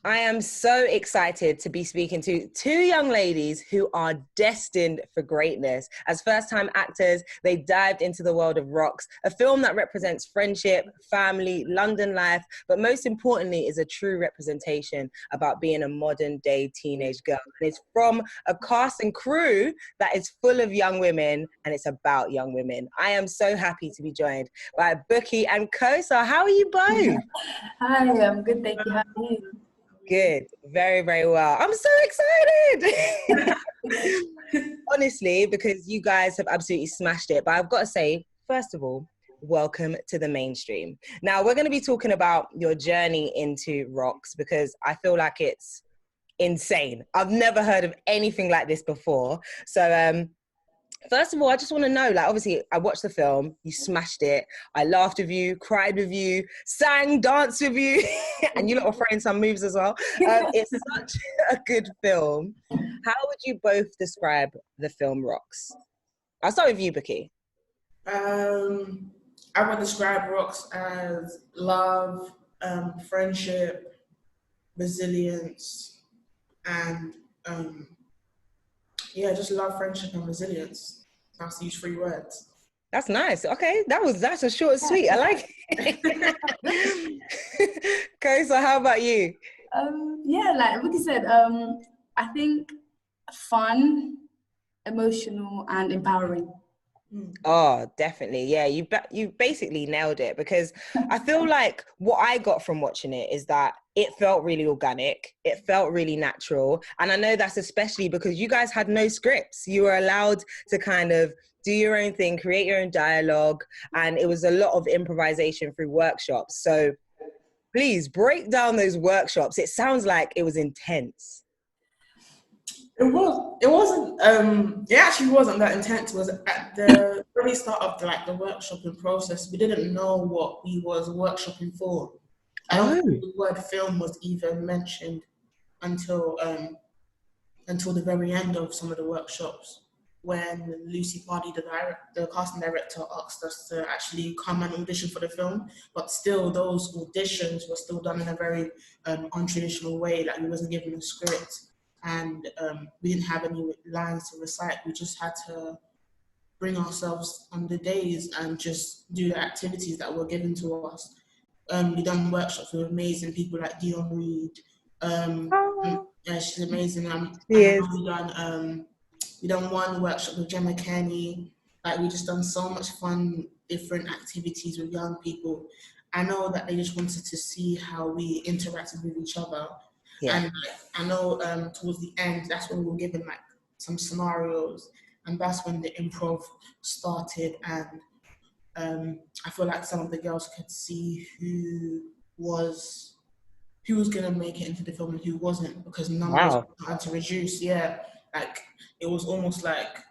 I am so excited to be speaking to two young ladies who are destined for greatness. As first-time actors, they dived into the world of Rocks, a film that represents friendship, family, London life, but most importantly is a true representation about being a modern-day teenage girl. And it's from a cast and crew that is full of young women, and it's about young women. I am so happy to be joined by Bukky and Kosar. How are you both? Hi, I'm good, thank you. How are you? Good, very, very well. I'm so excited. Honestly, because you guys have absolutely smashed it. But I've got to say, first of all, welcome to the mainstream. Now, we're going to be talking about your journey into Rocks because I feel like it's insane. I've never heard of anything like this before. So, first of all, I just want to know, like, obviously, I watched the film, you smashed it. I laughed with you, cried with you, sang, danced with you, and you lot were throwing some moves as well. It's such a good film. How would you both describe the film Rocks? I'll start with you, Bukky. I would describe Rocks as love, friendship, resilience, and just love, friendship, and resilience. That's these 3 words. That's nice. Okay, that's a short and sweet. I like it. Okay, so how about you? Like Bukky said, I think fun, emotional, and empowering. Oh, definitely. Yeah, you basically nailed it, because I feel like what I got from watching it is that it felt really organic. It felt really natural. And I know that's especially because you guys had no scripts. You were allowed to kind of do your own thing, create your own dialogue. And it was a lot of improvisation through workshops. So please break down those workshops. It sounds like it was intense. It actually wasn't that intense. It was at the very start of the workshopping process. We didn't know what we was workshopping for. I don't think the word film was even mentioned until the very end of some of the workshops, when Lucy Pardy, the casting director, asked us to actually come and audition for the film. But still, those auditions were still done in a very untraditional way. Like, we wasn't given a script. And we didn't have any lines to recite. We just had to bring ourselves on the days and just do the activities that were given to us. We done workshops with amazing people like Dion Reed. Yeah, she's amazing. Yes. We done one workshop with Gemma Kenny. Like, we just done so much fun, different activities with young people. I know that they just wanted to see how we interacted with each other. Yeah. And I know towards the end, that's when we were given some scenarios, and that's when the improv started. And I feel like some of the girls could see who was gonna make it into the film and who wasn't, because numbers were starting to reduce. Yeah, like it was almost like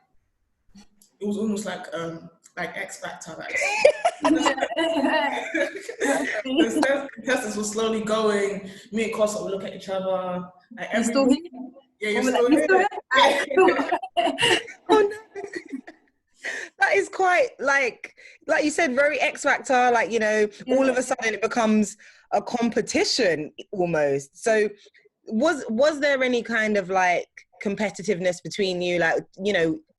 X Factor. The contestants were slowly going. Me and Kosar would look at each other. You're still here? Yeah, you're still here. Oh no. That is quite like you said, very X Factor. All of a sudden it becomes a competition almost. So was there any kind of competitiveness between you? I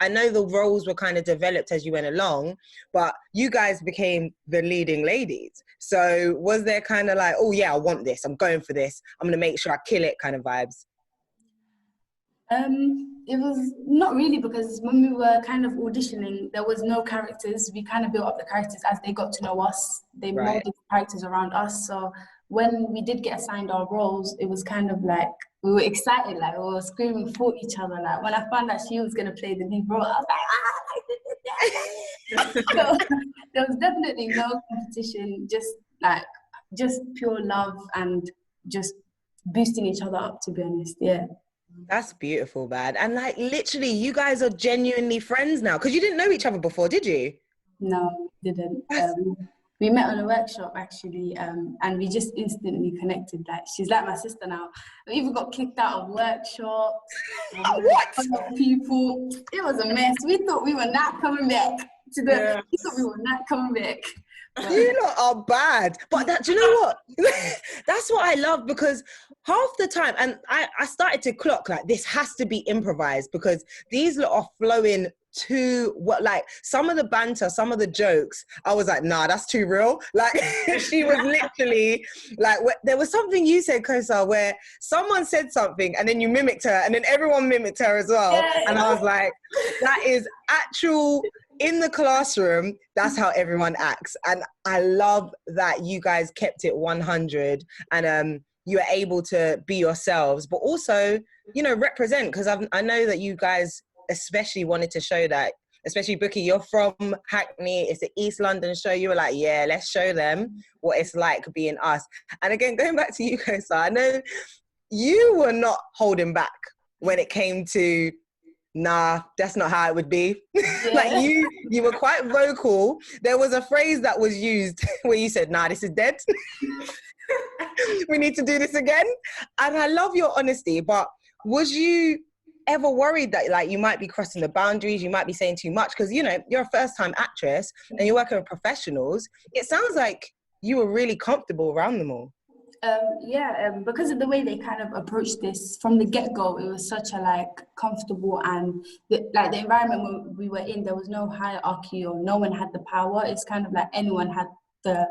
know the roles were kind of developed as you went along, but you guys became the leading ladies. So was there kind of oh yeah, I want this, I'm going for this, I'm gonna make sure I kill it kind of vibes? It was not really, because when we were kind of auditioning, there was no characters. We kind of built up the characters as they got to know us. They molded the characters around us. So when we did get assigned our roles, it was kind of we were excited, we were screaming for each other. When I found out she was going to play the lead role, I was like, So there was definitely no competition, just pure love and just boosting each other up, to be honest. Yeah. That's beautiful, man. And literally, you guys are genuinely friends now, because you didn't know each other before, did you? No, didn't. We met on a workshop actually, and we just instantly connected. She's like my sister now. We even got kicked out of workshops. What? People, it was a mess. We thought we were not coming back. We thought we were not coming back. You lot are bad. But that, do you know what? That's what I love, because half the time, and I started to clock, like, this has to be improvised, because these lot are flowing too, what, like, some of the banter, some of the jokes, I was like, nah, that's too real. Like, she was literally, like, there was something you said, Kosar, where someone said something and then you mimicked her and then everyone mimicked her as well. Yeah. And I was like, that is actual... In the classroom, that's how everyone acts. And I love that you guys kept it 100 and you were able to be yourselves, but also, you know, represent, because I know that you guys especially wanted to show that, especially Bukky, you're from Hackney, it's the East London show. You were like, yeah, let's show them what it's like being us. And again, going back to you, Kosar, I know you were not holding back when it came to, nah, that's not how it would be. Yeah. Like you were quite vocal. There was a phrase that was used where you said, nah, this is dead. We need to do this again. And I love your honesty, but was you ever worried that, like, you might be crossing the boundaries, you might be saying too much? Because, you know, you're a first-time actress and you're working with professionals. It sounds like you were really comfortable around them all. Because of the way they kind of approached this from the get-go, it was such a, like, comfortable, and the environment we were in, there was no hierarchy or no one had the power. It's kind of like anyone had the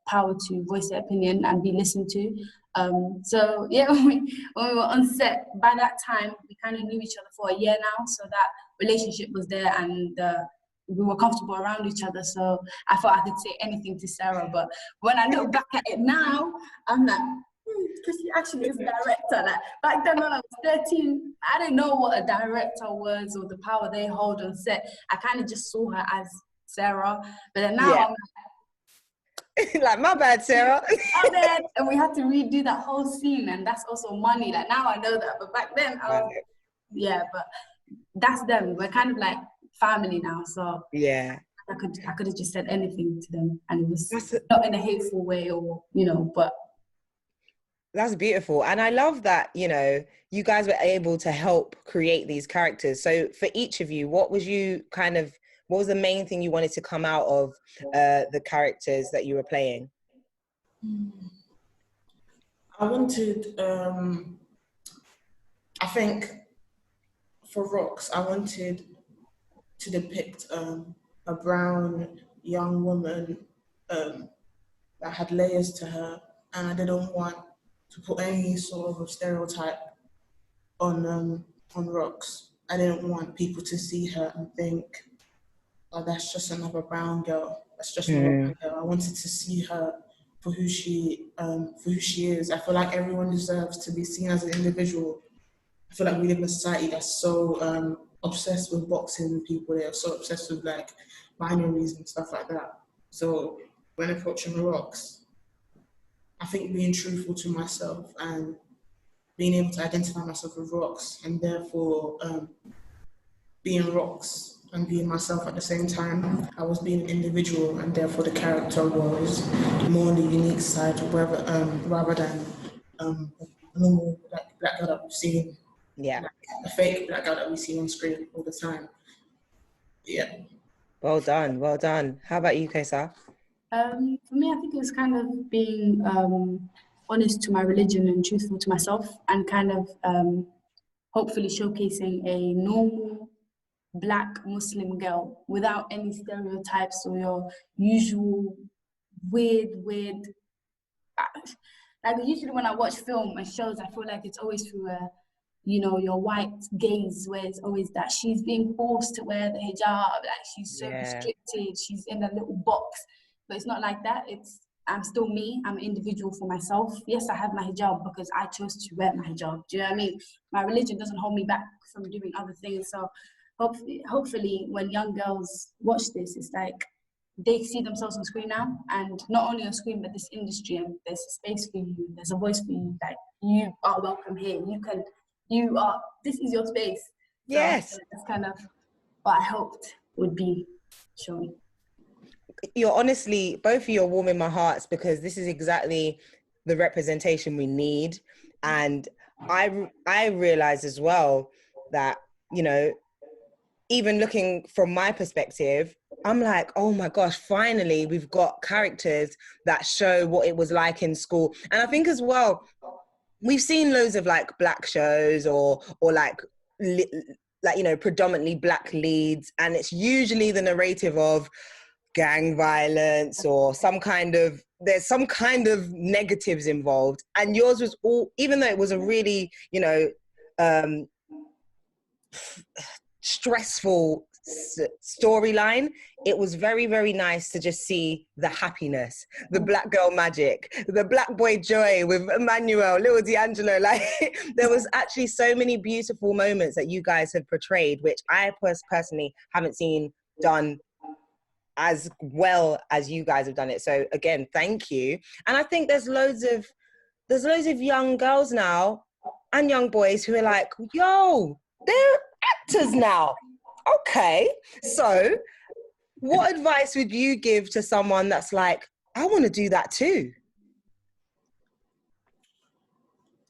power to voice their opinion and be listened to. So yeah, when we were on set, by that time we kind of knew each other for a year now, so that relationship was there, and we were comfortable around each other, so I thought I could say anything to Sarah. But when I look back at it now, I'm like, because she actually is a director. Like, back then when I was 13, I didn't know what a director was or the power they hold on set. I kind of just saw her as Sarah. But then now I'm like, my bad, Sarah. And we had to redo that whole scene, and that's also money. Like, now I know that, but back then, but that's them. We're kind of like family now, so yeah, I could have just said anything to them, and it was not in a hateful way, or, you know, but that's beautiful. And I love that, you know, you guys were able to help create these characters. So for each of you, what was the main thing you wanted to come out of the characters that you were playing? I wanted, I think for Rocks, I wanted to depict a brown young woman that had layers to her, and I didn't want to put any sort of stereotype on Rocks. I didn't want people to see her and think, oh, that's just another brown girl. That's just another brown girl. I wanted to see her for who she is. I feel like everyone deserves to be seen as an individual. I feel like we live in a society that's so obsessed with boxing people. They're so obsessed with, like, binaries and stuff like that. So when approaching Rocks, I think being truthful to myself and being able to identify myself with Rocks, and therefore being Rocks and being myself at the same time. I was being an individual, and therefore the character was more on the unique side, rather than a normal black girl that we've seen. Yeah. Like a fake black girl that we see on screen all the time. Yeah. Well done, well done. How about you, Kosar? For me, I think it was kind of being honest to my religion and truthful to myself, and kind of hopefully showcasing a normal Black Muslim girl without any stereotypes or your usual weird. Like, usually when I watch film and shows, I feel like it's always through your white gaze, where it's always that she's being forced to wear the hijab, like she's so restricted, she's in a little box. But it's not like that. I'm still me. I'm an individual for myself. Yes, I have my hijab because I chose to wear my hijab. Do you know what I mean? My religion doesn't hold me back from doing other things. So hopefully when young girls watch this, it's like they see themselves on screen now, and not only on screen, but this industry, and there's a space for you, there's a voice for you, like, you are welcome here. This is your space. Yes. So that's kind of what I hoped would be shown. You're honestly, both of you are warming my hearts, because this is exactly the representation we need. And I realize as well that, you know, even looking from my perspective, I'm like, oh my gosh, finally we've got characters that show what it was like in school. And I think as well, we've seen loads of like black shows or like you know, predominantly black leads, and it's usually the narrative of gang violence or there's some kind of negatives involved. And yours was all, even though it was a really, you know, stressful storyline, it was very, very nice to just see the happiness, the black girl magic, the black boy joy with Emmanuel, little D'Angelo. Like, there was actually so many beautiful moments that you guys have portrayed, which I personally haven't seen done as well as you guys have done it. So again, thank you. And I think there's loads of young girls now and young boys who are like, yo, they're actors now. Okay, so what advice would you give to someone that's like, I want to do that too?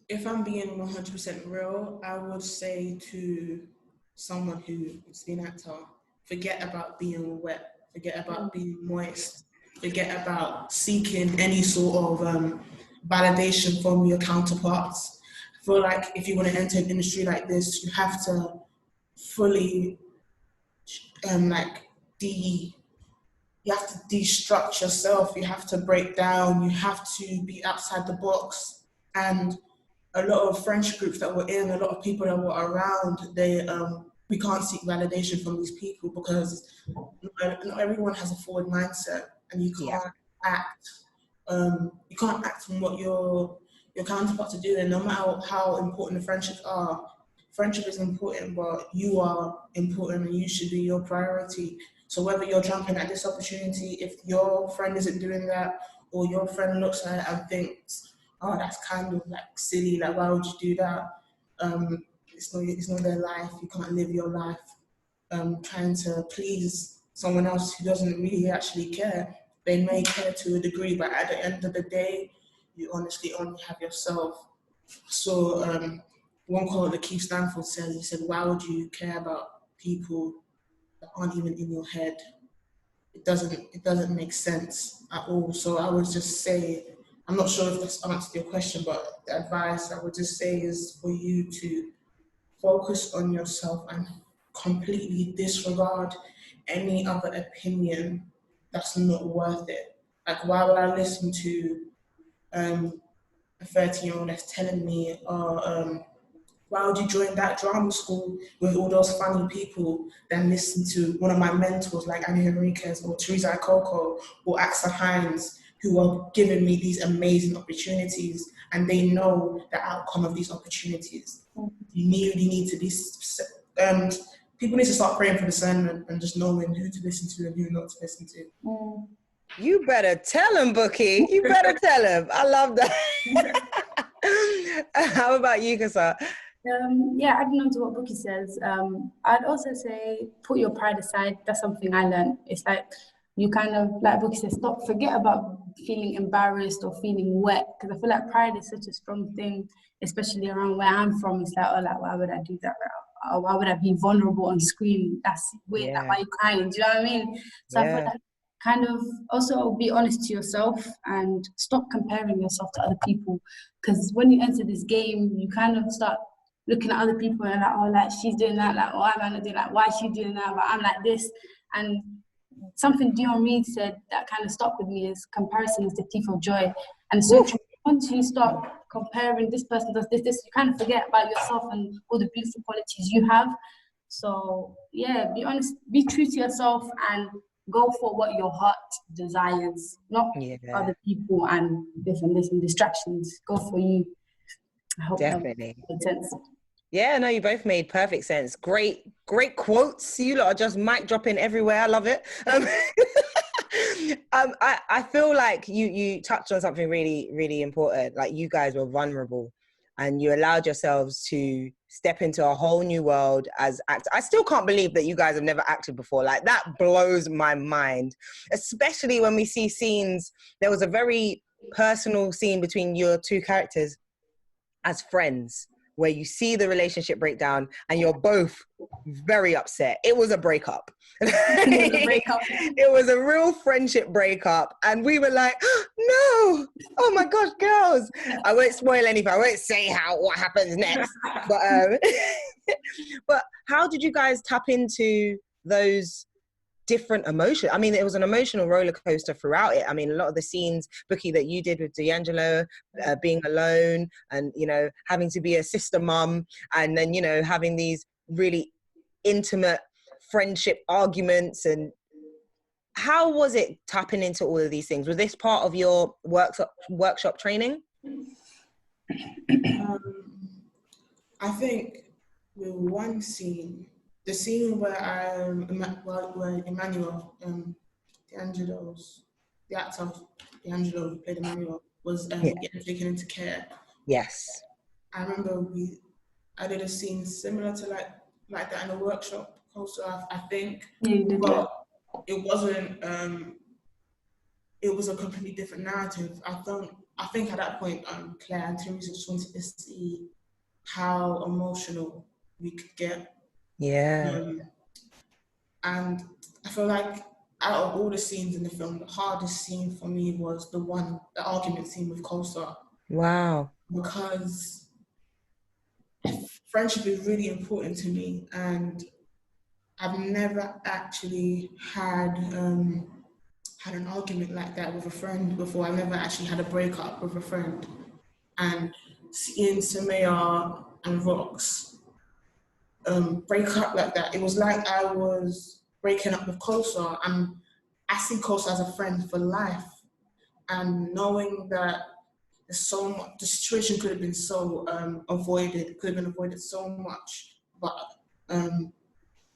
If I'm being 100% real, I would say to someone who's an actor, forget about being wet, forget about being moist, forget about seeking any sort of validation from your counterparts. I feel like if you want to enter an industry like this, you have to fully you have to destruct yourself, you have to break down, you have to be outside the box. And a lot of friendship groups that we're in, a lot of people that were around, we can't seek validation from these people because not everyone has a forward mindset, and you can't act. You can't act on what your counterparts are doing, no matter how important the friendships are. Friendship is important, but you are important, and you should be your priority. So whether you're jumping at this opportunity, if your friend isn't doing that, or your friend looks at it and thinks, oh, that's kind of like silly, like why would you do that? It's not their life. You can't live your life trying to please someone else who doesn't really actually care. They may care to a degree, but at the end of the day, you honestly only have yourself. So one quote that Keith Stanford said, he said, why would you care about people that aren't even in your head? It doesn't make sense at all. So I would just say, I'm not sure if this answered your question, but the advice I would just say is for you to focus on yourself and completely disregard any other opinion that's not worth it. Like, why would I listen to a 13-year-old that's telling me, why would you join that drama school with all those funny people than listen to one of my mentors like Annie Henriquez or Teresa Akoko or Axa Hines, who are giving me these amazing opportunities, and they know the outcome of these opportunities. You really need to be, people need to start praying for discernment and just knowing who to listen to and who not to listen to. You better tell him, Bukky. You better tell him. I love that. How about you, Kosar? Adding on to what Bukky says, I'd also say put your pride aside. That's something I learned. It's like you kind of, like Bukky says, forget about feeling embarrassed or feeling wet, because I feel like pride is such a strong thing, especially around where I'm from. It's like, oh, like, why would I do that? Or why would I be vulnerable on screen? That's weird. Yeah. Like, why are you crying? Do you know what I mean? So I feel like kind of also be honest to yourself and stop comparing yourself to other people, because when you enter this game, you kind of start looking at other people and like, oh, like she's doing that, like, why am I not doing that? Why is she doing that? But I'm like this. And something Dion Reid said that kind of stuck with me is comparison is the thief of joy. And so once you start comparing, this person does this, you kind of forget about yourself and all the beautiful qualities you have. So yeah, be honest, be true to yourself and go for what your heart desires, not other people and this and distractions. Go for you. I hope definitely that made sense. Yeah, no, you both made perfect sense. Great quotes. You lot are just mic dropping everywhere. I love it. I feel like you touched on something really, really important. Like, you guys were vulnerable and you allowed yourselves to step into a whole new world as actors. I still can't believe that you guys have never acted before. Like, that blows my mind, especially when we see scenes. There was a very personal scene between your two characters as friends. where you see the relationship break down and you're both very upset. It was a breakup. It was a real friendship breakup. And we were like, no, oh my gosh, girls. I won't spoil anything. I won't say what happens next. But how did you guys tap into those different emotions? I mean, it was an emotional roller coaster throughout it. I mean, a lot of the scenes, Bukky, that you did with D'Angelo, being alone and, you know, having to be a sister mum, and then, you know, having these really intimate friendship arguments. And how was it tapping into all of these things? Was this part of your workshop training? I think with one scene, the scene where Emmanuel, the actor D'Angelo who played Emmanuel, was getting taken into care. Yes. I remember I did a scene similar to like that in a workshop, Kosar, I think. Yeah, you did. But it wasn't. It was a completely different narrative. I think at that point, Claire and Teresa just wanted to see how emotional we could get. Yeah. And I feel like out of all the scenes in the film, the hardest scene for me was the argument scene with Kosar. Wow. Because friendship is really important to me, and I've never actually had an argument like that with a friend before. I've never actually had a breakup with a friend. And seeing Samaya and Rox break up like that, it was like I was breaking up with Kosar, and I see Kosar as a friend for life. And knowing that there's so much, the situation could have been so avoided so much, but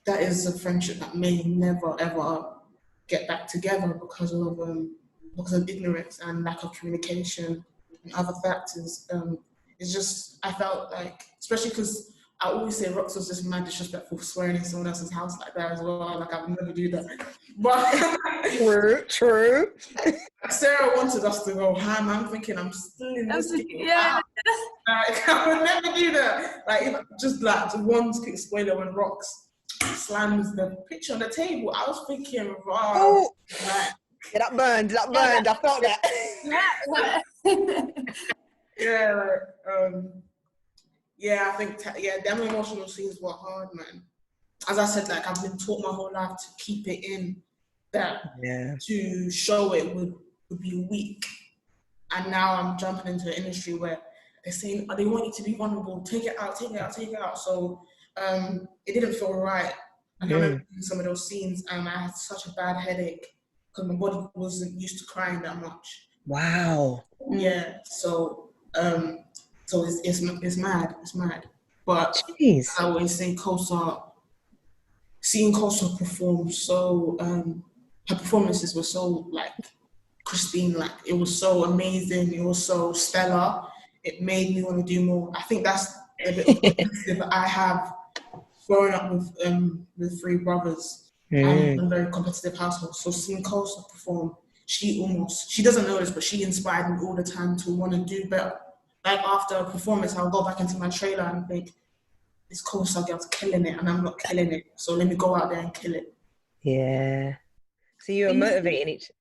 that is a friendship that may never ever get back together because of ignorance and lack of communication and other factors. It's just, I felt like, especially because I always say Rox was just mad disrespectful for swearing in someone else's house like that as well. Like, I would never do that. But true. Sarah wanted us to go ham. I'm thinking I'm still in this game. Yeah. Like, I would never do that. Like, just one quick spoiler, when Rox slams the picture on the table, I was thinking, wow. Oh, like, yeah, that burned. I felt that. Yeah, I think them emotional scenes were hard, man. As I said, like, I've been taught my whole life to keep it in, that to show it would be weak. And now I'm jumping into an industry where they're saying, they want you to be vulnerable, take it out. So it didn't feel right. I remember some of those scenes, and I had such a bad headache because my body wasn't used to crying that much. Wow. Yeah, so it's mad. But jeez, I always say seeing Kosar perform, so her performances were so like Christine, like it was so amazing, it was so stellar. It made me want to do more. I think that's a bit of competitive I have growing up with three brothers. I'm in a very competitive household, so seeing Kosar perform, she doesn't know this, but she inspired me all the time to want to do better. Like, after a performance, I'll go back into my trailer and think, this Kosar girl's killing it, and I'm not killing it. So let me go out there and kill it. Yeah. So you were motivating each.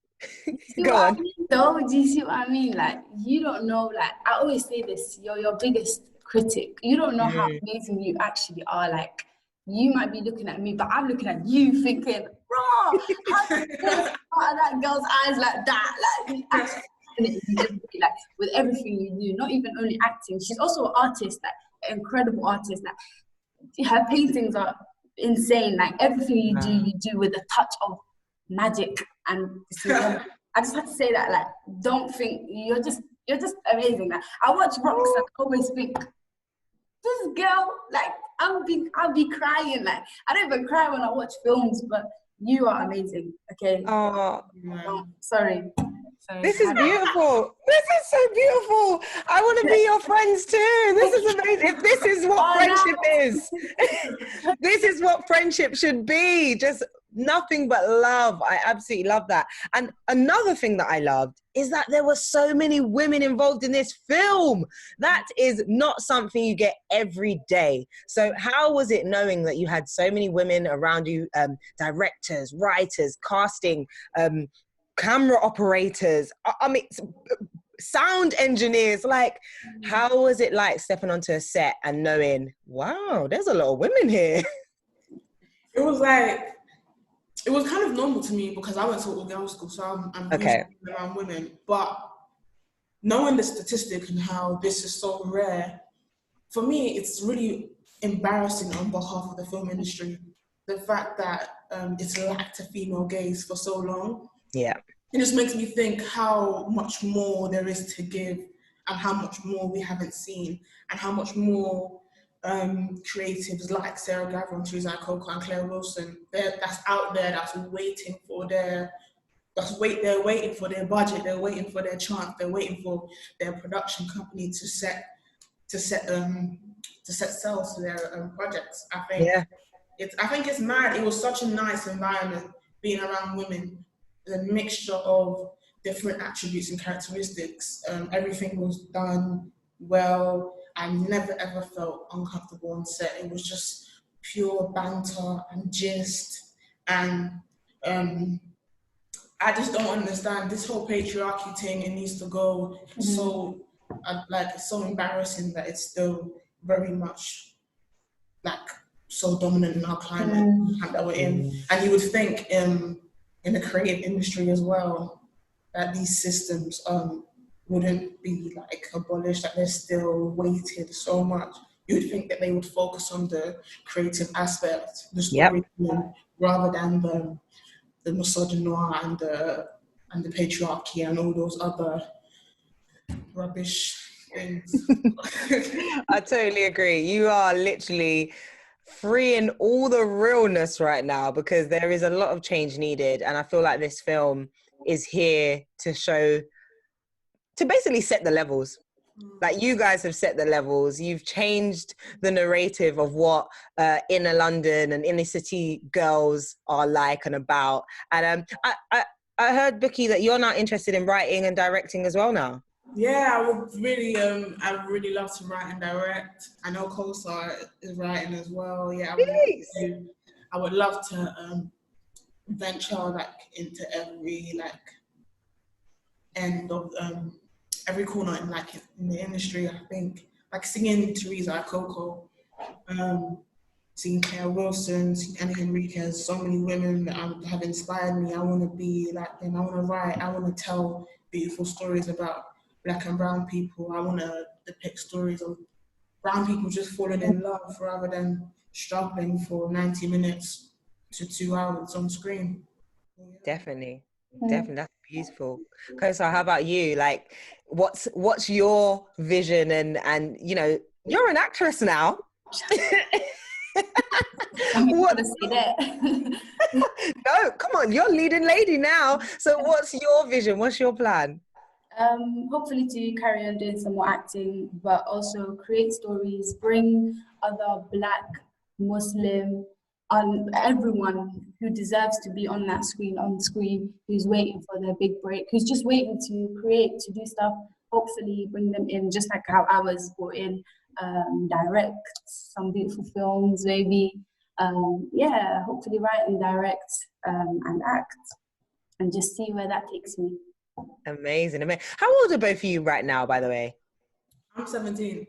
Go on. Though, do you see what I mean? Like, you don't know. Like, I always say this: you're your biggest critic. You don't know how amazing you actually are. Like, you might be looking at me, but I'm looking at you, thinking, "Bro, how did you get out of that girl's eyes like that?" Like, like with everything you do, not even only acting. She's also an artist, like an incredible artist. Like, her paintings are insane. Like, everything you do with a touch of magic. And I just have to say that, like, don't think you're just amazing. Like, I watch Rox and I always think, this girl, like, I'll be crying. Like, I don't even cry when I watch films, but you are amazing. Okay. Oh, sorry. This is beautiful. This is so beautiful. I want to be your friends too. This is amazing. If this is what friendship is, this is what friendship should be. Just Nothing but love. I absolutely love that. And another thing that I loved is that there were so many women involved in this film. That is not something you get every day. So how was it knowing that you had so many women around you, directors, writers, casting, camera operators, I mean, sound engineers? Like, how was it like stepping onto a set and knowing, wow, there's a lot of women here? It was like, it was kind of normal to me because I went to all girls school, so I'm used to being around women. But knowing the statistic and how this is so rare, for me, it's really embarrassing on behalf of the film industry. The fact that it's lacked a female gaze for so long. Yeah. It just makes me think how much more there is to give and how much more we haven't seen and how much more creatives like Sarah Gavron, Teresa Akoko and Claire Wilson, that's out there, that's waiting for they're waiting for their budget, they're waiting for their chance, they're waiting for their production company to set sales to their projects. I think it's mad. It was such a nice environment being around women, the mixture of different attributes and characteristics. Everything was done well. I never ever felt uncomfortable on set. It was just pure banter and gist. And I just don't understand this whole patriarchy thing. It needs to go. So it's so embarrassing that it's still very much like so dominant in our climate that we're in. And you would think in the creative industry as well that these systems wouldn't be like abolished, that they're still weighted so much. You would think that they would focus on the creative aspect, the storytelling, rather than the misogyny and the patriarchy and all those other rubbish things. I totally agree. You are literally freeing all the realness right now, because there is a lot of change needed, and I feel like this film is here to show, to basically set the levels. Like, you guys have set the levels. You've changed the narrative of what inner London and inner city girls are like and about. And I heard, Bukky, that you're now interested in writing and directing as well now. Yeah, I would really, I really love to write and direct. I know Kosar is writing as well. Yeah, I would love to venture like into every end of every corner in the industry. I think like singing Teresa Akoko, singing Claire Wilson, singing Annie Henriquez, so many women that have inspired me. I want to be like them. I want to write. I want to tell beautiful stories about Black and brown people. I want to depict stories of brown people just falling in love rather than struggling for 90 minutes to 2 hours on screen. Yeah. Definitely, that's beautiful. Kosar, how about you? Like, what's your vision? And you know, you're an actress now. What to say that? No, come on, you're leading lady now. So what's your vision? What's your plan? Hopefully to carry on doing some more acting, but also create stories, bring other Black, Muslim, everyone who deserves to be on screen, who's waiting for their big break, who's just waiting to create, to do stuff. Hopefully bring them in, just like how I was brought in, direct some beautiful films, maybe. Hopefully write and direct and act, and just see where that takes me. Amazing. How old are both of you right now, by the way? I'm 17.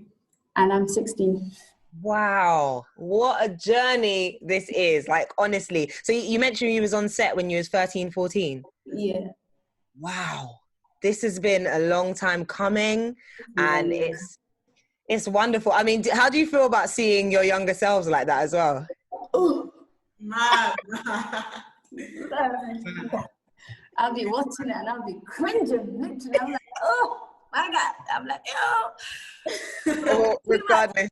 And I'm 16. Wow, what a journey this is, like, honestly. So you mentioned you was on set when you was 13, 14? Yeah. Wow, this has been a long time coming, and it's wonderful. I mean, how do you feel about seeing your younger selves like that as well? Oh, mad. I'll be watching it and I'll be cringing. Literally, I'm like, oh my God. I'm like, Oh, regardless,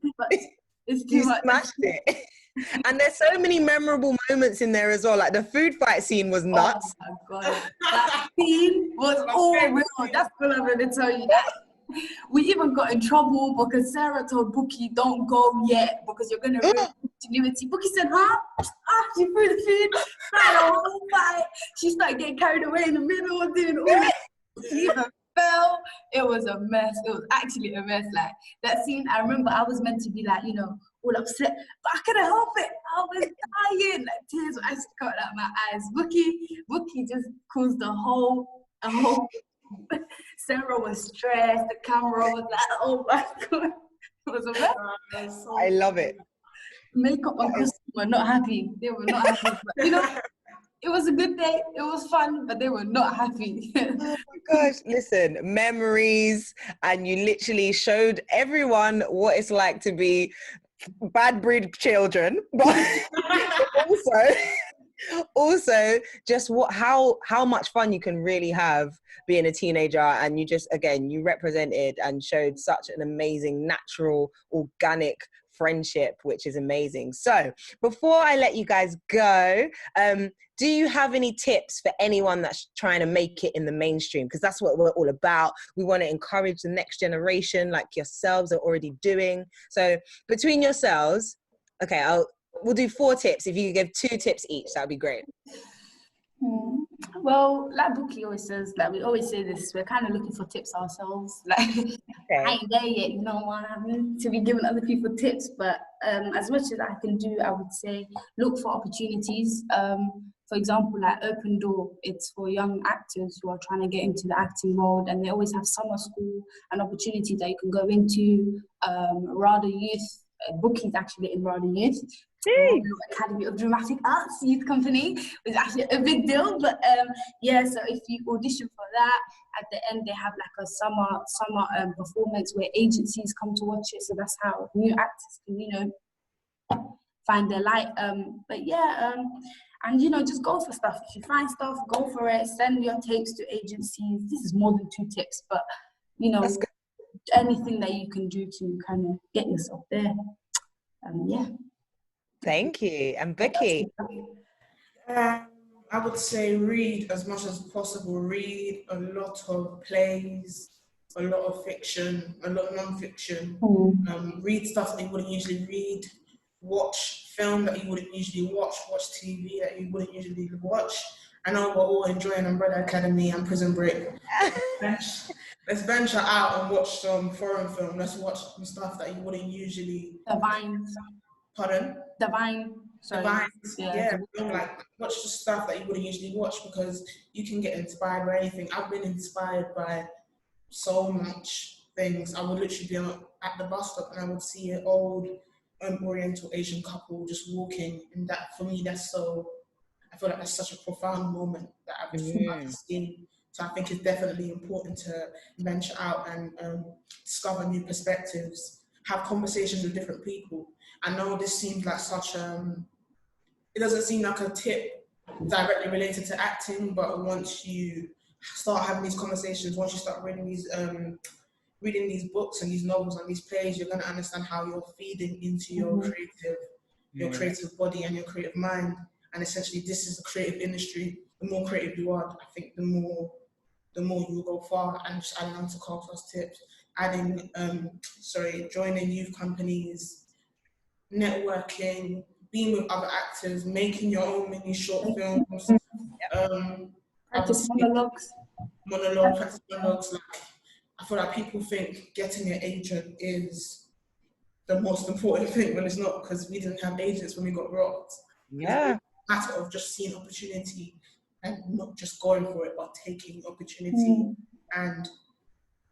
it's too much. Smashed it. And there's so many memorable moments in there as well. Like the food fight scene was nuts. Oh my God. That scene was all real. That's all I'm going to tell you. We even got in trouble because Sarah told Bukky, don't go yet because you're going to ruin continuity. Bukky said, huh? She threw the food, had a whole fight. She started getting carried away in the middle and doing all this. She even fell. It was a mess. It was actually a mess. Like, that scene, I remember I was meant to be like, all upset, but I couldn't help it. I was dying. Like, tears were actually coming out of my eyes. Bukky just caused a whole Sarah was stressed, the camera was like, oh my God. It was a mess. I love it. Makeup and costume were not happy. They were not happy. But, it was a good day. It was fun, but they were not happy. Oh my gosh, listen, memories, and you literally showed everyone what it's like to be bad breed children, but also just how much fun you can really have being a teenager, and you just, again, you represented and showed such an amazing, natural, organic friendship, which is amazing. So before I let you guys go, do you have any tips for anyone that's trying to make it in the mainstream? Because that's what we're all about. We want to encourage the next generation, like yourselves are already doing. So between yourselves, okay, we'll do 4 tips. If you could give 2 tips each, that'd be great. Well, like Bukky always says, like we always say this, we're kind of looking for tips ourselves. Like, I ain't there yet, you know what I mean, to be giving other people tips. But as much as I can do, I would say look for opportunities. For example, like Open Door, it's for young actors who are trying to get into the acting world, and they always have summer school and opportunities that you can go into. RADA Youth, Bukky's actually in RADA Youth. Academy of Dramatic Arts Youth Company was actually a big deal, but so if you audition for that, at the end they have like a summer performance where agencies come to watch it, so that's how new actors can find their light. And just go for stuff. If you find stuff, go for it. Send your tapes to agencies. This is more than 2 tips, but anything that you can do to kind of get yourself there. Thank you. And Bukky? I would say read as much as possible. Read a lot of plays, a lot of fiction, a lot of non-fiction. Read stuff that you wouldn't usually read. Watch film that you wouldn't usually watch. Watch TV that you wouldn't usually watch. I know we're all enjoying Umbrella Academy and Prison Break. Let's venture out and watch some foreign film. Let's watch some stuff that you wouldn't usually... The Vines. Pardon? The Vine. The Vines. Yeah. Like, watch the stuff that you wouldn't usually watch, because you can get inspired by anything. I've been inspired by so much things. I would literally be at the bus stop and I would see an old Oriental Asian couple just walking, and that, for me, I feel like that's such a profound moment that I've seen. So I think it's definitely important to venture out and discover new perspectives, have conversations with different people. I know this seems like it doesn't seem like a tip directly related to acting, but once you start having these conversations, once you start reading these books and these novels and these plays, you're going to understand how you're feeding into your creative body and your creative mind. And essentially, this is the creative industry. The more creative you are, I think the more you will go far. And just adding on to Kosar's tips, joining youth companies, networking, being with other actors, making your own mini short films, practice monologues. Practice monologues. Like, I feel like people think getting an agent is the most important thing, when it's not, because we didn't have agents when we got rocked. Yeah. It's a matter of just seeing opportunity and not just going for it, but taking opportunity and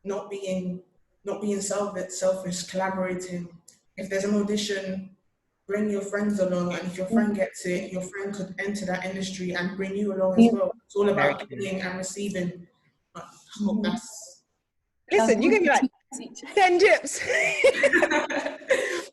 not being selfish, collaborating. If there's an audition, bring your friends along, and if your friend gets it, your friend could enter that industry and bring you along as well. It's all about giving and receiving. I hope that's... Listen, you gave me like 10 tips.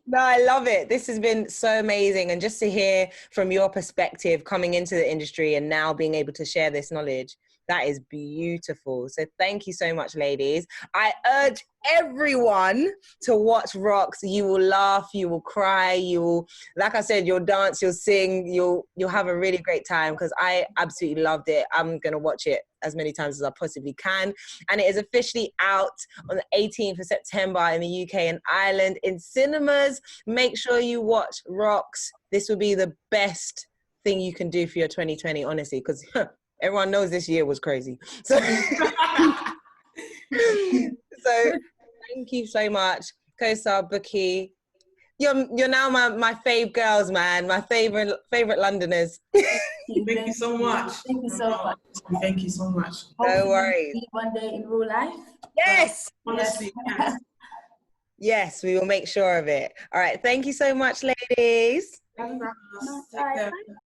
No, I love it. This has been so amazing. And just to hear from your perspective coming into the industry and now being able to share this knowledge, That is beautiful. So thank you so much, ladies. I urge everyone to watch Rocks. You will laugh, you will cry, you will, like I said, you'll dance, you'll sing, you'll have a really great time, because I absolutely loved it. I'm going to watch it as many times as I possibly can. And it is officially out on the 18th of September in the UK and Ireland in cinemas. Make sure you watch Rocks. This will be the best thing you can do for your 2020, honestly, because everyone knows this year was crazy. So, so thank you so much, Kosar, Bukky. You're now my fave girls, man. My favorite Londoners. Thank you so much. Thank you so much. Thank you so much. No worries. Meet one day in real life. Yes. Honestly, yes. Yes, we will make sure of it. All right. Thank you so much, ladies. Thank you for having us. Take care.